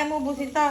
Kaya mo ubusin to.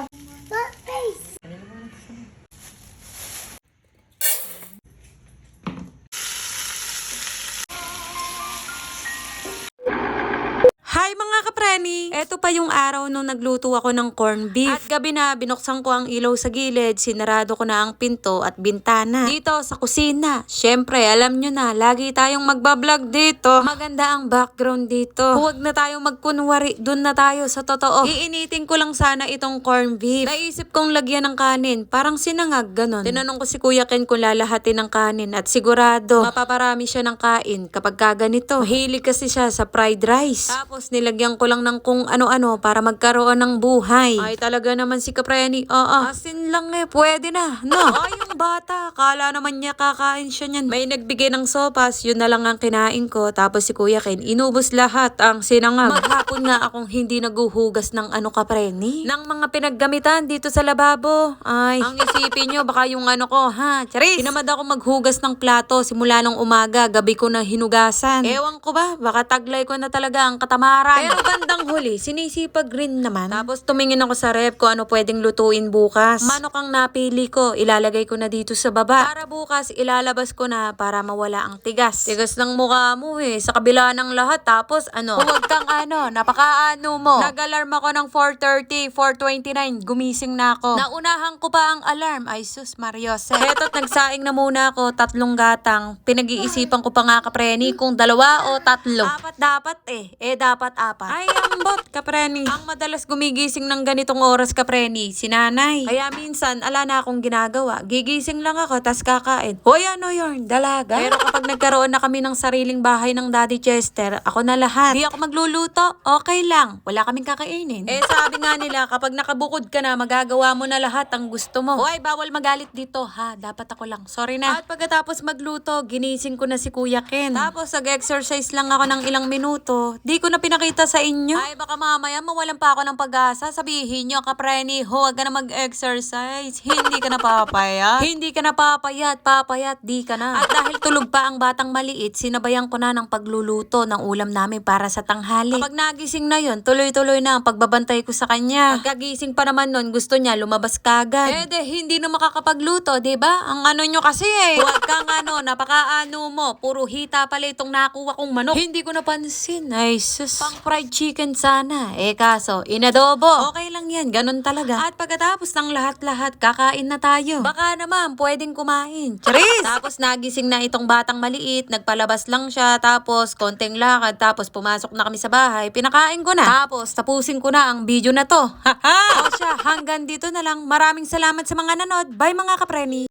Hi mga kapreni! Eto pa yung araw nung nagluto ako ng corned beef. At gabi na, binuksan ko ang ilaw sa gilid, sinarado ko na ang pinto at bintana. Dito sa kusina. Syempre, alam nyo na, lagi tayong magbablog dito. Maganda ang background dito. Huwag na tayong magkunwari, dun na tayo sa totoo. Iinitin ko lang sana itong corned beef. Naisip kong lagyan ng kanin, parang sinangag, ganon. Tinanong ko si Kuya Ken kung lalahatin ng kanin at sigurado, mapaparami siya ng kain kapag kaganito. Mahilig kasi siya sa fried rice. Tapos nilagyan ko lang ng kung ano-ano para magkaroon ng buhay. Ay talaga naman si Kapreni. Asin lang pwede na. No. Ay yung bata, kala naman niya kakain siya niyan. May nagbigay ng sopas, yun na lang ang kinain ko. Tapos si Kuya Ken, inubos lahat ang sinangag. Maghapon nga akong hindi naguhugas ng Kapreni. Ng mga pinaggamitan dito sa lababo. Ay, ang isipin nyo, baka yung ko, ha? Charis! Tinamad ako maghugas ng plato simula nung umaga, gabi ko na hinugasan. Ewan ko ba, baka taglay ko na talaga ang katamaran. Pero bandang huli, sinisipag rin naman. Tapos tumingin ako sa rep ko ano pwedeng lutuin bukas. Manok ang napili ko, ilalagay ko na dito sa baba. Para bukas, ilalabas ko na para mawala ang tigas. Tigas ng mukha mo sa kabila ng lahat. Tapos huwag kang napakaano mo. Nag-alarm ako ng 4:30, 4:29, gumising na ako. Naunahan ko pa ang alarm. Ay sus, Mariose. Heto't nagsaing na muna ako, 3 gatang. Pinag-iisipan ko pa nga Kapreni kung 2 o 3. Apat dapat dapat 4. Ay, ambot, Kapreni. Ang madalas gumigising ng ganitong oras, Kapreni, si nanay. Kaya minsan, ala na akong ginagawa. Gigising lang ako, tas kakain. Hoy, ano yun? Dalaga? Pero kapag nagkaroon na kami ng sariling bahay ng Daddy Chester, ako na lahat. Di ako magluluto, okay lang. Wala kaming kakainin. Sabi nga nila, kapag nakabukod ka na, magagawa mo na lahat ang gusto mo. Hoy, bawal magalit dito, ha? Dapat ako lang. Sorry na. At pagkatapos magluto, ginising ko na si Kuya Ken. Tapos, nag-exercise lang ako ng ilang minuto. Di ko na pinakita sa inyo. Ay, baka mamaya mawalan pa ako ng pag-asa. Sabihin nyo, Kapreni, huwag ka na mag-exercise. Hindi ka na papayat. Hindi ka na papayat. Papayat, di ka na. At dahil tulog pa ang batang maliit, sinabayan ko na ng pagluluto ng ulam namin para sa tanghali. Kapag nagising na yon, tuloy-tuloy na ang pagbabantay ko sa kanya. Pagkagising pa naman nun, gusto niya lumabas kagad. Hindi na makakapagluto, diba? Ang nyo kasi Huwag kang napakaano mo. Puro hita pala itong nakuha kong manok. Hindi ko napansin. Ay, sus. Pang fried chicken sana. Kaso, inadobo. Okay lang yan. Ganun talaga. At pagkatapos ng lahat-lahat, kakain na tayo. Baka naman, pwedeng kumain. Charis! Tapos nagising na itong batang maliit. Nagpalabas lang siya. Tapos, konting lakad. Tapos, pumasok na kami sa bahay. Pinakain ko na. Tapos, tapusin ko na ang video na to. Haha! O siya, hanggang dito na lang. Maraming salamat sa mga nanood. Bye mga kapreni!